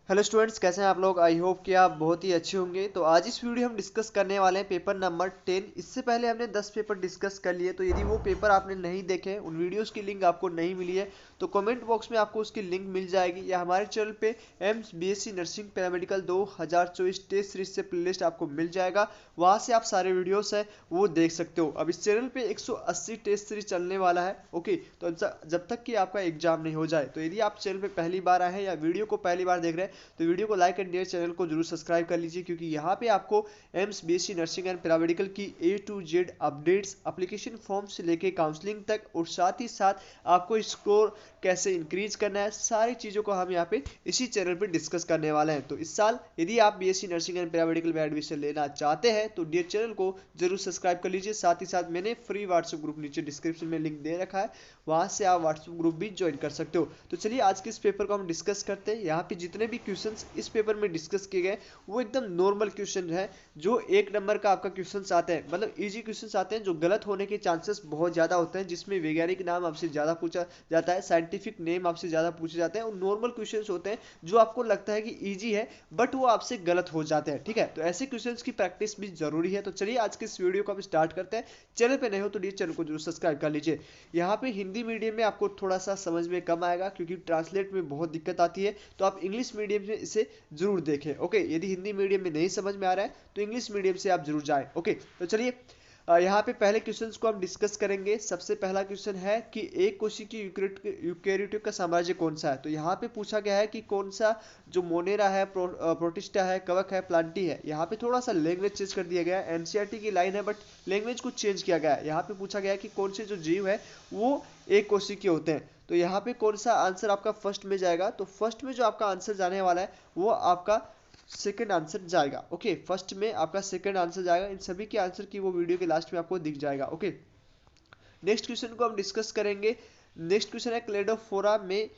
Hello students, कैसे हैं आप लोग। आई होप कि आप बहुत ही अच्छे होंगे। तो आज इस वीडियो हम डिस्कस करने वाले हैं पेपर नंबर 10। इससे पहले हमने 10 पेपर डिस्कस कर लिए, तो यदि वो पेपर आपने नहीं देखे, उन वीडियोस की लिंक आपको नहीं मिली है, तो कमेंट बॉक्स में आपको उसकी लिंक मिल जाएगी, या हमारे चैनल पे AIIMS BSc nursing paramedical 2024 test series से प्लेलिस्ट आपको मिल जाएगा। वहाँ से आप सारे वीडियोस है वो देख सकते हो। अब इस चैनल पे 180 टेस्ट सीरीज चलने वाला है। ओके, तो जब तक कि आपका एग्जाम नहीं हो जाए, तो यदि आप चैनल पे पहली बार आए हैं या वीडियो को पहली बार देख रहे हैं, तो वीडियो को लाइक एंड डियर, चैनल को जरूर सब्सक्राइब कर लीजिए, क्योंकि यहाँ पे आपको AIIMS BSc nursing and paramedical की A to Z updates, application form से लेके काउंसलिंग तक, और साथ ही साथ आपको स्कोर कैसे इंक्रीज करना है, सारी चीज़ों को हम यहाँ पे इसी चैनल पे डिस्कस करने वाले हैं। तो इस साल यदि आप बीएससी नर्सिंग एंड पैरामेडिकल में एडमिशन लेना चाहते हैं, तो डियर चैनल को जरूर सब्सक्राइब कर लीजिए। साथ ही साथ मैंने फ्री व्हाट्सएप ग्रुप नीचे डिस्क्रिप्शन में लिंक दे रखा है, वहां से आप व्हाट्सएप ग्रुप भी ज्वाइन कर सकते हो। तो चलिए आज के इस पेपर को हम डिस्कस करते हैं। यहाँ पे जितने भी क्वेश्चंस इस पेपर में डिस्कस किए गए वो एकदम नॉर्मल क्वेश्चन है, जो एक नंबर का आपका क्वेश्चंस आते हैं, मतलब इजी क्वेश्चंस आते हैं, जो गलत होने के चांसेस बहुत ज्यादा होते हैं, जिसमें वैज्ञानिक नाम आपसे ज्यादा पूछा जाता है, साइंटिफिक नेम आपसे ज्यादा पूछे जाते हैं, और नॉर्मल क्वेश्चंस होते हैं जो आपको लगता है कि इजी है बट वो आपसे गलत हो जाते हैं। ठीक है, तो ऐसे क्वेश्चंस की प्रैक्टिस भी जरूरी है। तो चलिए आज के इस वीडियो को हम स्टार्ट करते हैं। चैनल पे नए हो तो चैनल को जरूर सब्सक्राइब कर लीजिए। यहाँ पे हिंदी मीडियम में आपको थोड़ा सा समझ में कम आएगा, क्योंकि ट्रांसलेट में बहुत दिक्कत आती है, तो आप इंग्लिश मीडियम में इसे जरूर देखें। ओके, यदि हिंदी मीडियम में नहीं समझ में आ रहा है तो इंग्लिश मीडियम से आप जरूर जाएं। ओके, तो चलिए यहाँ पे पहले क्वेश्चंस को हम डिस्कस करेंगे। सबसे पहला क्वेश्चन है कि एक कोशिकीय यूकेरियोट का साम्राज्य कौन सा है। तो यहाँ पे पूछा गया है कि कौन सा, जो मोनेरा है, प्रोटिस्टा है, कवक है, प्लांटी है। यहाँ पे थोड़ा सा लैंग्वेज चेंज कर दिया गया है, एनसीईआरटी की लाइन है बट लैंग्वेज को चेंज किया गया है। यहाँ पे पूछा गया है कि कौन से जो जीव है वो एक कोशिकीय होते हैं। तो यहाँ पे कौन सा आंसर आपका फर्स्ट में जाएगा, तो फर्स्ट में जो आपका आंसर जाने वाला है वो आपका सेकंड आंसर जाएगा। ओके, फर्स्ट में आपका सेकंड आंसर जाएगा। इन सभी के आंसर की वो वीडियो के लास्ट में आपको दिख जाएगा। ओके, नेक्स्ट क्वेश्चन को हम डिस्कस करेंगे। नेक्स्ट क्वेश्चन है क्लेडोफोरा में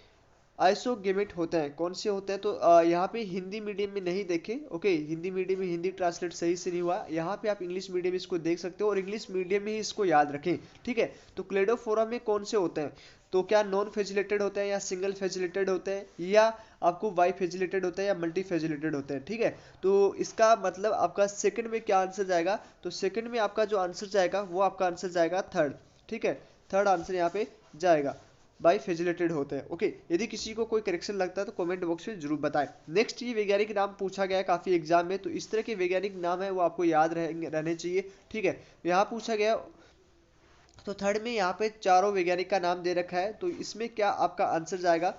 आइसोगेमेट होते हैं, कौन से होते हैं। तो यहाँ पे हिंदी मीडियम में नहीं देखे। ओके, हिंदी मीडियम में हिंदी ट्रांसलेट सही से नहीं हुआ, यहाँ पे आप इंग्लिश मीडियम में इसको देख सकते हो, और इंग्लिश मीडियम में ही इसको याद रखें। ठीक है, तो क्लेडोफोरा में कौन से होते हैं, तो क्या नॉन फेजिलेटेड होते हैं, या सिंगल फेजिलेटेड होते हैं, या आपको बाई फेजिलेटेड होते हैं, या मल्टी फेजिलेटेड होते हैं। ठीक है, तो इसका मतलब आपका सेकंड में क्या आंसर जाएगा, तो सेकंड में आपका जो आंसर जाएगा वो आपका आंसर जाएगा थर्ड। ठीक है, थर्ड आंसर यहाँ पे जाएगा, बाई फेजिलेटेड होते हैं। ओके, यदि किसी को कोई करेक्शन लगता है तो कमेंट बॉक्स में जरूर बताएं। नेक्स्ट, ये वैज्ञानिक नाम पूछा गया है काफी एग्जाम में, तो इस तरह के वैज्ञानिक नाम है वो आपको याद रहने चाहिए। ठीक है, यहाँ पूछा गया, तो थर्ड में यहाँ पे चारों वैज्ञानिक का नाम दे रखा है, तो इसमें क्या आपका आंसर जाएगा,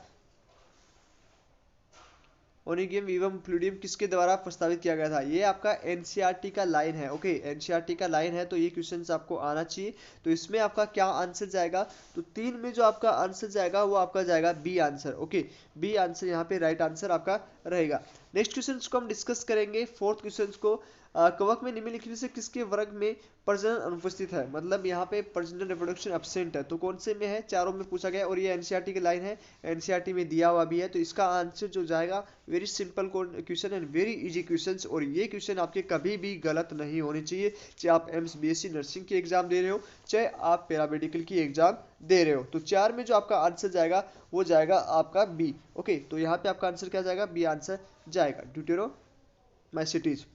ओनिगियम विवम फ्लूइडियम किसके द्वारा प्रस्तावित किया गया था। ये आपका एनसीईआरटी का लाइन है। ओके, एनसीईआरटी का लाइन है, तो ये क्वेश्चन आपको आना चाहिए। तो इसमें आपका क्या आंसर जाएगा, तो तीन में जो आपका आंसर जाएगा वो आपका जाएगा B answer. Okay, B answer यहाँ पे राइट आंसर आपका रहेगा। नेक्स्ट क्वेश्चन को हम डिस्कस करेंगे, फोर्थ क्वेश्चन को। कवक में निम्नलिखित में से किसके वर्ग में प्रजनन अनुपस्थित है, मतलब यहाँ पे प्रजनन रिप्रोडक्शन एब्सेंट है, तो कौन से में है, चारों में पूछा गया, और ये एनसीईआरटी की लाइन है, एनसीईआरटी में दिया हुआ भी है। तो इसका आंसर जो जाएगा, very simple question and very easy questions, और ये क्वेश्चन आपके कभी भी गलत नहीं होने चाहिए, चाहे आप एम्स बीएससी नर्सिंग की एग्जाम दे रहे हो, चाहे आप पैरामेडिकल की एग्जाम दे रहे हो। तो चार में जो आपका आंसर जाएगा वो जाएगा आपका बी। ओके, तो यहाँ पे आपका आंसर क्या जाएगा, बी आंसर जाएगा, ड्यूटेरोमाइसिटीज।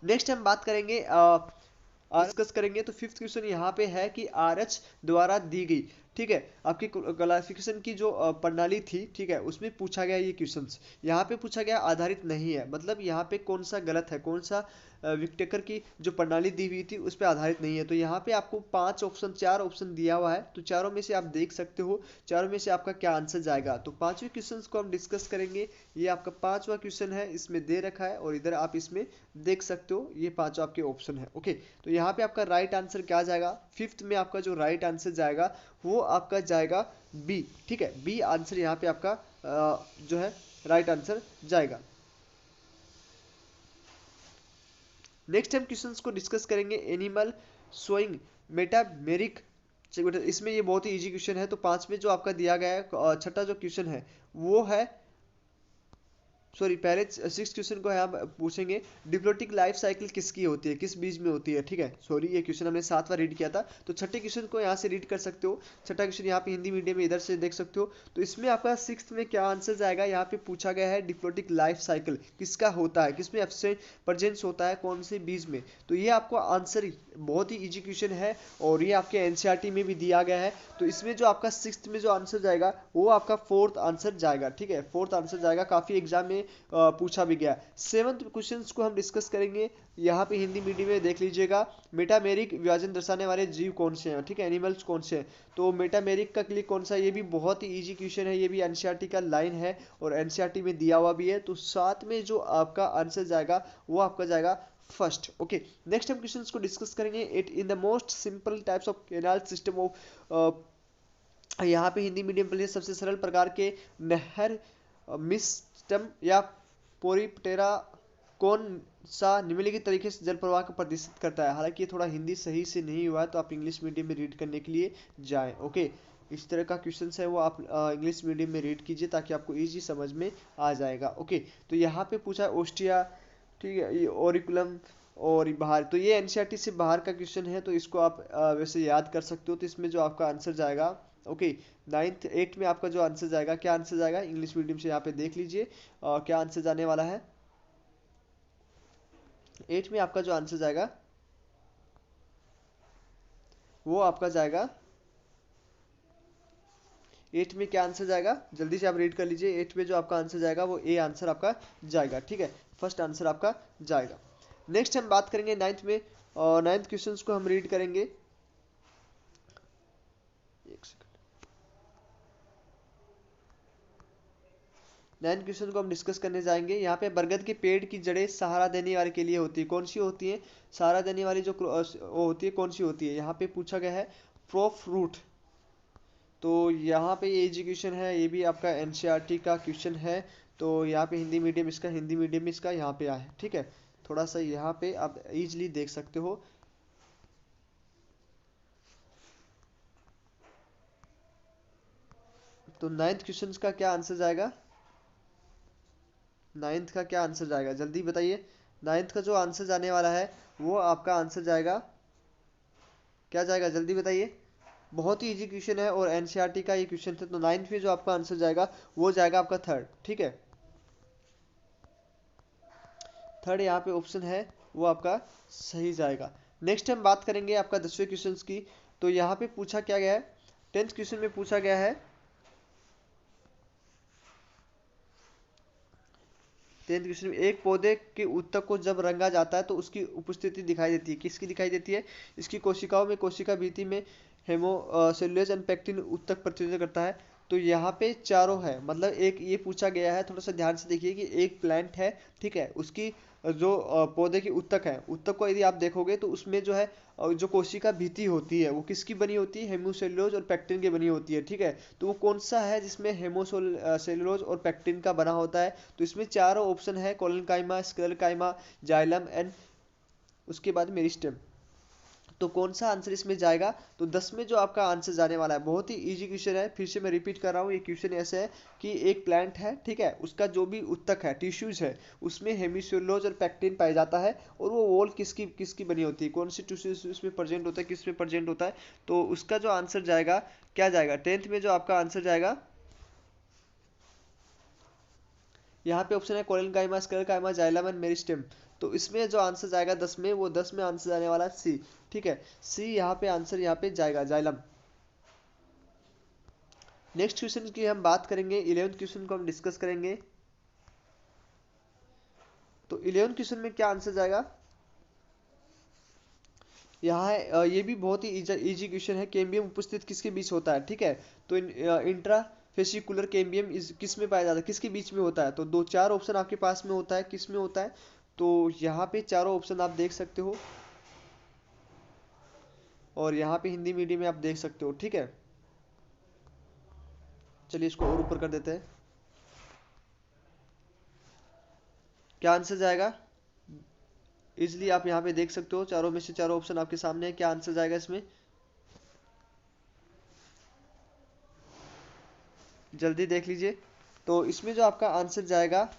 नेक्स्ट हम बात करेंगे, डिस्कस करेंगे। तो फिफ्थ क्वेश्चन यहाँ पे है कि आरएच द्वारा दी गई, ठीक है, आपकी क्लासिफिकेशन की जो प्रणाली थी, ठीक है, उसमें पूछा गया ये क्वेश्चंस। यहाँ पे पूछा गया आधारित नहीं है, मतलब यहाँ पे कौन सा गलत है, कौन सा विक्टेकर की जो प्रणाली दी हुई थी उस पर आधारित नहीं है। तो यहाँ पे आपको पांच ऑप्शन, चार ऑप्शन दिया हुआ है, तो चारों में से आप देख सकते हो चारों में से आपका क्या आंसर जाएगा। तो पांचवें क्वेश्चन को हम डिस्कस करेंगे। ये आपका पांचवा क्वेश्चन है, इसमें दे रखा है, और इधर आप इसमें देख सकते हो, ये पांचों आपके ऑप्शन है। ओके, तो यहाँ पे आपका राइट आंसर क्या जाएगा, फिफ्थ में आपका जो राइट आंसर जाएगा वो आपका जाएगा बी। ठीक है, बी आंसर यहाँ पे आपका जो है राइट आंसर जाएगा। नेक्स्ट हम क्वेश्चंस को डिस्कस करेंगे, एनिमल सोइंग मेटामेरिक। इसमें ये बहुत ही इजी क्वेश्चन है। तो पांच में जो आपका दिया गया है, छठा जो क्वेश्चन है वो है सॉरी, पहले 6 क्वेश्चन को हम पूछेंगे डिप्लोटिक लाइफ साइकिल किसकी होती है, किस बीज में होती है, ठीक है। सॉरी, ये क्वेश्चन हमने 7 बार रीड किया था, तो छठे क्वेश्चन को यहाँ से रीड कर सकते हो। छठा क्वेश्चन यहाँ पे हिंदी मीडियम में इधर से देख सकते हो। तो इसमें आपका 6th में क्या आंसर जाएगा, यहाँ पे पूछा गया है डिप्लोटिक लाइफ साइकिल किसका होता है, किसमें एब्सेंट प्रेजेंस होता है, कौन से बीज में। तो ये आपको आंसर बहुत ही इजी क्वेश्चन है और ये आपके एनसीईआरटी में भी दिया गया है। तो इसमें जो आपका 6th में जो आंसर जाएगा वो आपका 4th आंसर जाएगा, ठीक है। 4th आंसर जाएगा, काफी एग्जाम में पूछा भी गया। 7th क्वेश्चंस को हम डिस्कस करेंगे, यहाँ पे हिंदी मीडियम में देख लीजिएगा। मेटामेरिक विभाजन दर्शाने वाले जीव कौन से हैं, ठीक है, एनिमल्स कौन से हैं। तो मेटामेरिक का क्लिक कौन सा है, ये भी बहुत ही इजी क्वेश्चन है, ये भी एनसीईआरटी का लाइन है और एनसीईआरटी में दिया हुआ भी है। तो 7 में जो आपका आंसर जाएगा वो आपका जाएगा फर्स्ट। ओके, नेक्स्ट हम क्वेश्चंस को डिस्कस करेंगे। It in the most simple types of canal system of, यहाँ पे हिंदी मीडियम के लिए सबसे सरल प्रकार के नहर मिस्टम या पोरिप्टेरा कौन सा निम्नलिखित तरीके से जल प्रवाह को प्रदर्शित करता है। हालांकि ये थोड़ा हिंदी सही से नहीं हुआ है, तो आप इंग्लिश मीडियम में रीड करने के लिए जाएं। ओके, इस तरह का क्वेश्चन है वो आप इंग्लिश मीडियम में रीड कीजिए ताकि आपको इजी समझ में आ जाएगा। ओके, तो यहाँ पे पूछा ओस्टिया, ठीक है, ये ओरिकुलम और बाहर, तो ये एनसीईआरटी से बाहर का क्वेश्चन है, तो इसको आप वैसे याद कर सकते हो। तो इसमें जो आपका आंसर जाएगा, ओके, 9th 8 में आपका जो आंसर जाएगा, क्या आंसर जाएगा इंग्लिश मीडियम से यहाँ पे देख लीजिए क्या आंसर जाने वाला है। 8 में आपका जो आंसर जाएगा वो आपका जाएगा, 8 में क्या आंसर जाएगा, जल्दी से आप रीड कर लीजिए। 8 में जो आपका आंसर जाएगा वो ए आंसर आपका जाएगा, ठीक है, फर्स्ट आंसर आपका जाएगा। नेक्स्ट हम बात करेंगे 9th में, और 9th क्वेश्चंस को हम रीड करेंगे। एक सेकंड, 9th क्वेश्चन को हम डिस्कस करने जाएंगे। यहाँ पे बरगद के पेड़ की जड़ें सहारा देने वाले के लिए होती है, कौन सी होती है, सहारा देने वाली जो वो होती है कौन सी होती है। यहाँ पे पूछा गया है प्रोफ रूट। तो यहाँ पे ये एजुकेशन है, ये भी आपका एनसीईआरटी का क्वेश्चन है। तो यहाँ पे हिंदी मीडियम इसका, हिंदी मीडियम इसका यहाँ पे आया है, ठीक है। थोड़ा सा यहाँ पे आप इजीली देख सकते हो। तो 9th क्वेश्चन का क्या आंसर जाएगा, 9th का क्या आंसर जाएगा, जल्दी बताइए। 9th का जो आंसर जाने वाला है वो आपका आंसर जाएगा, क्या जाएगा जल्दी बताइए। बहुत ही इजी क्वेश्चन है और एनसीईआरटी का ये क्वेश्चन था। तो 9th में जो आपका आंसर जाएगा वो जाएगा आपका थर्ड, ठीक है। थर्ड यहाँ पे ऑप्शन है वो आपका सही जाएगा। नेक्स्ट हम बात करेंगे आपका 10वें क्वेश्चन की। तो यहाँ पे पूछा क्या गया है, 10th क्वेश्चन में पूछा गया है, 10th क्वेश्चन में एक पौधे के उत्तक को जब रंगा जाता है तो उसकी उपस्थिति दिखाई देती है, किसकी दिखाई देती है, इसकी कोशिकाओं में, कोशिका भित्ति में हेमोसेल्यूलोज एंड पेक्टिन उत्तक प्रतिनिधित्व करता है। तो यहाँ पे चारों है, मतलब एक ये पूछा गया है, थोड़ा सा ध्यान से देखिए कि एक प्लांट है, ठीक है, उसकी जो पौधे की उत्तक है, उत्तक को यदि आप देखोगे तो उसमें जो है जो कोशिका भित्ति होती है वो किसकी बनी होती है, हेमोसेल्यूलोज और पेक्टिन की बनी होती है, ठीक है। तो वो कौन सा है जिसमें हेमोसेल्यूलोज और पेक्टिन का बना होता है। तो इसमें चारों ऑप्शन है, कोलेनकाइमा, स्क्लेरोकाइमा, जाइलम एंड उसके बाद मेरिस्टेम। तो कौन सा आंसर इसमें जाएगा। तो 10 में जो आपका आंसर जाने वाला है, बहुत ही इजी क्वेश्चन है, फिर से मैं रिपीट कर रहा हूँ। ये क्वेश्चन ऐसे है कि एक प्लांट है, ठीक है, उसका जो भी उत्तक है, टिश्यूज है, उसमें हेमिसेल्यूलोज और पेक्टिन पाया जाता है। और वो वॉल किसकी किसकी बनी होती है, कौन सी टिश्यूज उसमें प्रेजेंट होता है, किस में प्रेजेंट होता है। तो उसका जो आंसर जाएगा क्या जाएगा, 10th में जो आपका आंसर जाएगा, यहाँ पे ऑप्शन है कोलेनकाइमा, स्क्लेरोकाइमा, जाइलम एंड मेरिस्टेम। तो इसमें जो आंसर जाएगा 10 में, वो 10 में आंसर जाने वाला है सी, ठीक है, सी यहाँ पे आंसर यहाँ पे जाएगा, जाइलम। नेक्स्ट क्वेश्चन की हम बात करेंगे, 11th क्वेश्चन को हम डिस्कस करेंगे। तो 11th क्वेश्चन में क्या आंसर जाएगा, यहाँ है ये भी बहुत ही इजी क्वेश्चन है, कैम्बियम उपस्थित किसके बीच होता है, ठीक है। तो इंट्रा फेसिकुलर कैम्बियम किस में पाया जाता है, किसके बीच में होता है। तो दो चार ऑप्शन आपके पास में होता है, किस में होता है। तो यहाँ पे चारों ऑप्शन आप देख सकते हो और यहाँ पे हिंदी मीडियम में आप देख सकते हो, ठीक है। चलिए इसको और ऊपर कर देते हैं, क्या आंसर जाएगा, इजिली आप यहाँ पे देख सकते हो, चारों में से चारों ऑप्शन आपके सामने है, क्या आंसर जाएगा इसमें, जल्दी देख लीजिए। तो इसमें जो आपका आंसर जाएगा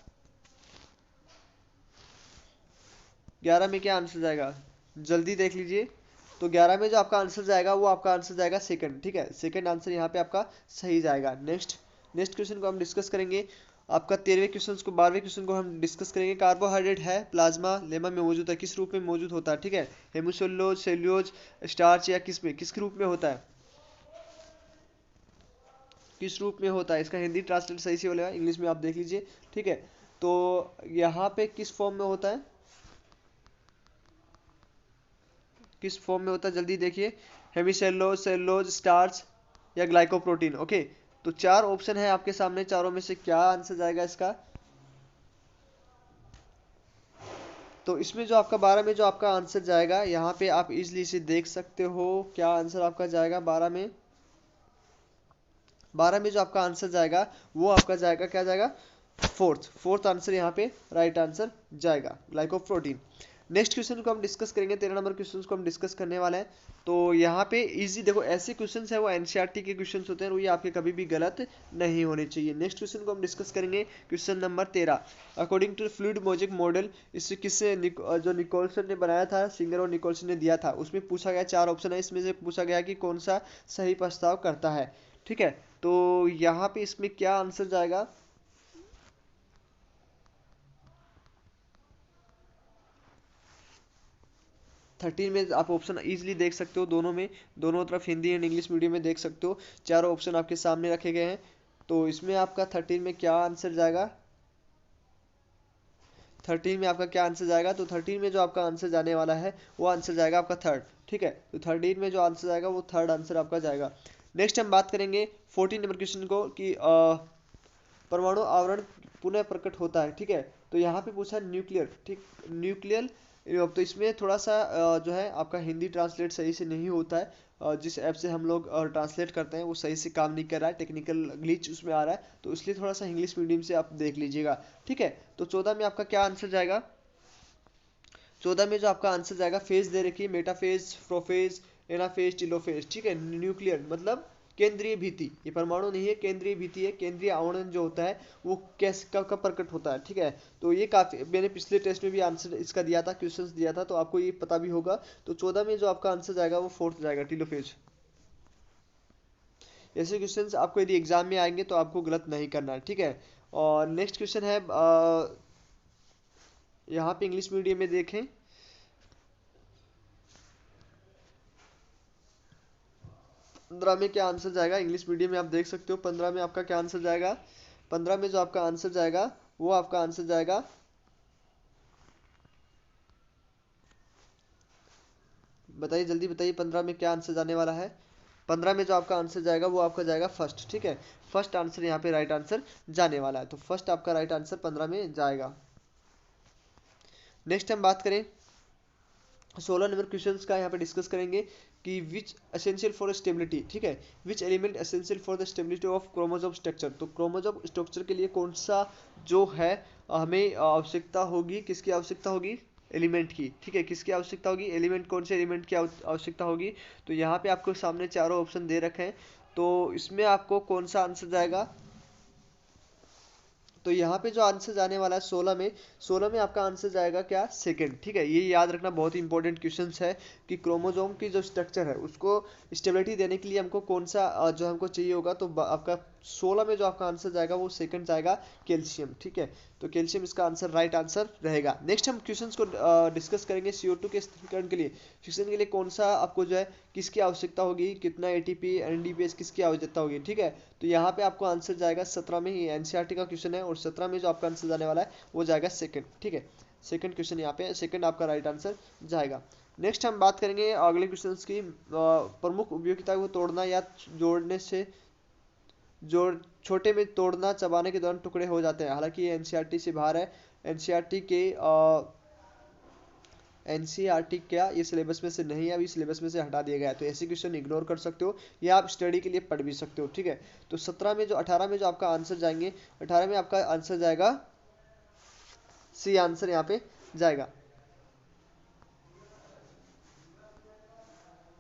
11 में क्या आंसर जाएगा, जल्दी देख लीजिए। तो 11 में जो आपका आंसर जाएगा वो आपका आंसर जाएगा सेकंड, ठीक है, सेकंड आंसर यहाँ पे आपका सही जाएगा। नेक्स्ट नेक्स्ट क्वेश्चन को हम डिस्कस करेंगे। आपका 13वें क्वेश्चन को 12वें क्वेश्चन को हम डिस्कस करेंगे। कार्बोहाइड्रेट है प्लाज्मा लेमा में मौजूद है, किस रूप में मौजूद होता है, ठीक है, हेमोसेलुलोज, सेल्यूलोज, स्टार्च या किस में, किस रूप में होता है, किस रूप में होता है, इसका हिंदी ट्रांसलेट सही से बोलेगा, इंग्लिश में आप देख लीजिए, ठीक है। तो यहाँ पे किस फॉर्म में होता है, किस फॉर्म में होता है, जल्दी देखिए, हेमिसेलुलोज, सेलुलोज, स्टार्च या ग्लाइकोप्रोटीन। ओके, तो चार ऑप्शन है आपके सामने, चारों में से क्या आंसर जाएगा इसका। तो इसमें जो आपका 12 में जो आपका आंसर जाएगा, यहाँ पे आप इजली इसे देख सकते हो, क्या आंसर आपका जाएगा 12 में। 12 में जो आपका आंसर जाएगा वो आपका जाएगा, क्या जाएगा, फोर्थ आंसर यहाँ पे राइट आंसर जाएगा, ग्लाइकोप्रोटीन। नेक्स्ट क्वेश्चन को हम डिस्कस करेंगे, 13 नंबर क्वेश्चन को हम डिस्कस करने वाले हैं। तो यहाँ पे इजी देखो, ऐसे क्वेश्चंस है वो एनसीईआरटी के क्वेश्चंस होते हैं और ये आपके कभी भी गलत नहीं होने चाहिए। नेक्स्ट क्वेश्चन को हम डिस्कस करेंगे, question number 13। According to fluid mosaic model, इससे किससे जो निकोलसन ने बनाया था, सिंगर और निकोलसन ने दिया था, उसमें पूछा गया, चार ऑप्शन है, इसमें से पूछा गया कि कौन सा सही प्रस्ताव करता है, ठीक है। तो यहाँ पे इसमें क्या आंसर जाएगा, थर्टीन में आप ऑप्शन इजीली देख सकते हो, दोनों में, दोनों तरफ हिंदी एंड इंग्लिश मीडियम में देख सकते हो, चारों ऑप्शन आपके सामने रखे गए हैं। तो इसमें आपका 13 में क्या आंसर जाएगा, 13 में आपका क्या आंसर जाएगा, तो 13 में जो आपका आंसर जाने वाला है वो आंसर जाएगा आपका थर्ड, ठीक है। तो 13 में जो आंसर जाएगा वो थर्ड आंसर आपका जाएगा। नेक्स्ट हम बात करेंगे 14 नंबर क्वेश्चन को कि परमाणु आवरण पुनः प्रकट होता है, ठीक है। तो यहाँ पे पूछा न्यूक्लियर, ठीक, न्यूक्लियर। तो इसमें थोड़ा सा जो है आपका हिंदी ट्रांसलेट सही से नहीं होता है, जिस ऐप से हम लोग ट्रांसलेट करते हैं वो सही से काम नहीं कर रहा है, टेक्निकल ग्लिच उसमें आ रहा है, तो इसलिए थोड़ा सा इंग्लिश मीडियम से आप देख लीजिएगा, ठीक है। तो 14 में आपका क्या आंसर जाएगा, 14 में जो आपका आंसर जाएगा, फेज दे रखी है, मेटाफेज, प्रोफेज, एनाफेज, टिलोफेज, ठीक है। न्यूक्लियर मतलब केंद्रीय भीति, ये परमाणु नहीं है, केंद्रीय भीति है, केंद्रीय आवरण जो होता है वो कैसे कब प्रकट होता है, ठीक है। तो ये काफी, मैंने पिछले टेस्ट में भी आंसर इसका दिया था, क्वेश्चंस दिया था, तो आपको ये पता भी होगा। तो 14 में जो आपका आंसर जाएगा वो फोर्थ जाएगा, टिलोफेज। ऐसे क्वेश्चंस आपको यदि एग्जाम में आएंगे तो आपको गलत नहीं करना है, ठीक है। और नेक्स्ट क्वेश्चन है, यहाँ पे इंग्लिश मीडियम में देखें, 15 में क्या आंसर जाएगा, इंग्लिश मीडियम में आप देख सकते हो, 15 में आपका क्या आंसर जाएगा, 15 में जो आपका आंसर जाएगा वो आपका आंसर जाएगा, बताइए जल्दी बताइए, 15 में क्या आंसर जाने वाला है। 15 में जो आपका आंसर जाएगा वो आपका जाएगा फर्स्ट, ठीक है, फर्स्ट आंसर यहाँ पे राइट आंसर जाने वाला है, तो फर्स्ट आपका राइट आंसर 15 में जाएगा। नेक्स्ट हम बात करें 16 नंबर क्वेश्चन का, यहाँ पे डिस्कस करेंगे कि विच एसेंशियल फॉर स्टेबिलिटी, ठीक है, which element essential for the stability of chromosome structure. तो क्रोमोसोम स्ट्रक्चर के लिए कौन सा जो है हमें आवश्यकता होगी, किसकी आवश्यकता होगी, एलिमेंट की, ठीक है, किसकी आवश्यकता होगी, एलिमेंट, कौन से एलिमेंट की आवश्यकता होगी। तो यहाँ पे आपको सामने चारों ऑप्शन दे रखे हैं, तो इसमें आपको कौन सा आंसर जाएगा, तो यहाँ पे जो आंसर जाने वाला है 16 में, 16 में आपका आंसर जाएगा क्या, सेकंड, ठीक है। ये याद रखना बहुत ही इंपॉर्टेंट क्वेश्चन है कि क्रोमोसोम की जो स्ट्रक्चर है उसको स्टेबिलिटी देने के लिए हमको कौन सा जो हमको चाहिए होगा, तो आपका 16 में जो आपका आंसर जाएगा वो सेकंड जाएगा, कैल्शियम, ठीक है। तो कैल्शियम इसका आंसर राइट आंसर रहेगा। नेक्स्ट हम क्वेश्चंस को डिस्कस करेंगे, CO2 के स्थिरीकरण के लिए, फिक्शन के लिए कौन सा आपको जो है किसकी आवश्यकता होगी, कितना ATP NADPH किसकी आवश्यकता होगी, ठीक है। तो यहाँ पे आपको आंसर जाएगा 17 में, ही एनसीईआरटी का क्वेश्चन है, और 17 में जो आपका आंसर जाने वाला है वो जाएगा सेकंड, ठीक है, सेकंड क्वेश्चन यहाँ पे सेकंड आपका राइट आंसर जाएगा। नेक्स्ट हम बात करेंगे अगले क्वेश्चन की, प्रमुख उपयोगिता को तोड़ना या जोड़ने से, जोड़ छोटे में तोड़ना, चबाने के दौरान टुकड़े हो जाते हैं, हालांकि ये एनसीईआरटी से बाहर है, एनसीईआरटी के एनसीईआरटी क्या ये सिलेबस में से नहीं है, अभी सिलेबस में से हटा दिया गया है, तो ऐसे क्वेश्चन इग्नोर कर सकते हो या आप स्टडी के लिए पढ़ भी सकते हो, ठीक है। तो 17 में जो 18 में जो आपका आंसर जाएंगे, 18 में आपका आंसर जाएगा सी आंसर यहाँ पे जाएगा,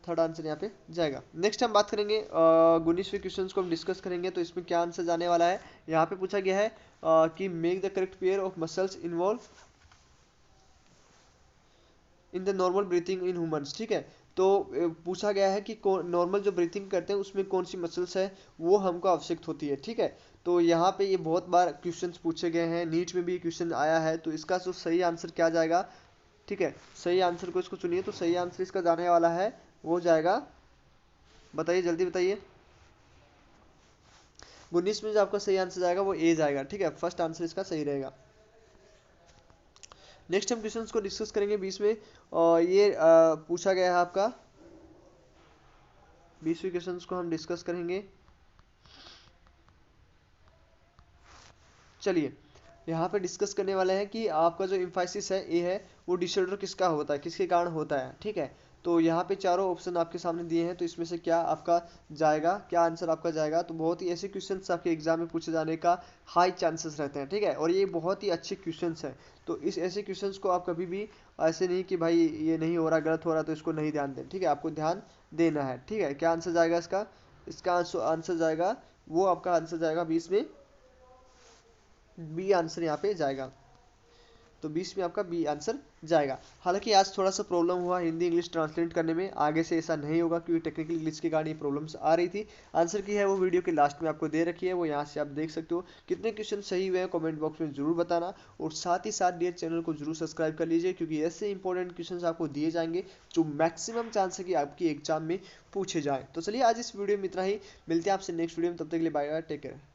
थर्ड आंसर यहाँ पे जाएगा। नेक्स्ट हम बात करेंगे 19वें क्वेश्चन को हम डिस्कस करेंगे, तो इसमें क्या आंसर जाने वाला है, यहाँ पे पूछा गया है कि make the correct pair of muscles involve, in the normal breathing in humans, ठीक है। तो पूछा गया है कि नॉर्मल जो ब्रीथिंग करते हैं उसमें कौन सी मसल्स है वो हमको आवश्यक होती है, ठीक है। तो यहाँ पे ये बहुत बार क्वेश्चंस पूछे गए हैं, नीट में भी क्वेश्चन आया है, तो इसका जो सही आंसर क्या जाएगा, ठीक है। सही आंसर को इसको चुनिए, तो सही आंसर इसका जाने वाला है वो जाएगा, बताइए जल्दी बताइए। 19 में जो आपका सही आंसर जाएगा वो ए जाएगा, ठीक है। फर्स्ट आंसर इसका सही रहेगा। नेक्स्ट हम क्वेश्चंस को डिस्कस करेंगे 20 में, और ये पूछा गया है आपका 20वीं क्वेश्चंस को हम डिस्कस करेंगे। चलिए यहाँ पे डिस्कस करने वाले हैं कि आपका जो एम्फाइसिस है ए है वो डिसऑर्डर किसका होता है, किसके कारण होता है, ठीक है। तो यहाँ पे चारों ऑप्शन आपके सामने दिए हैं, तो इसमें से क्या आपका जाएगा, क्या आंसर आपका जाएगा। तो बहुत ही ऐसे क्वेश्चंस आपके एग्जाम में पूछे जाने का हाई चांसेस रहते हैं, ठीक है, और ये बहुत ही अच्छे क्वेश्चंस हैं। तो इस ऐसे क्वेश्चंस को आप कभी भी ऐसे नहीं कि भाई ये नहीं हो रहा, गलत हो रहा, तो इसको नहीं ध्यान दें, ठीक है, आपको ध्यान देना है, ठीक है। क्या आंसर जाएगा इसका, इसका आंसर जाएगा वो आपका आंसर जाएगा 20 में बी आंसर यहाँ पे जाएगा। तो 20 में आपका बी आंसर जाएगा। हालांकि आज थोड़ा सा प्रॉब्लम हुआ हिंदी इंग्लिश ट्रांसलेट करने में, आगे से ऐसा नहीं होगा क्योंकि टेक्निकल ग्लिच के कारण ये प्रॉब्लम्स आ रही थी। आंसर की है वो वीडियो के लास्ट में आपको दे रखी है, वो यहाँ से आप देख सकते हो। कितने क्वेश्चन सही हुए हैं कमेंट बॉक्स में जरूर बताना, और साथ ही साथ डियर चैनल को जरूर सब्सक्राइब कर लीजिए, क्योंकि ऐसे इंपॉर्टेंट क्वेश्चन आपको दिए जाएंगे जो मैक्सिमम चांस है कि आपकी एग्जाम में पूछे जाए। तो चलिए आज इस वीडियो में इतना ही, मिलते हैं आपसे नेक्स्ट वीडियो में, तब तक के लिए बाय बाय, टेक केयर।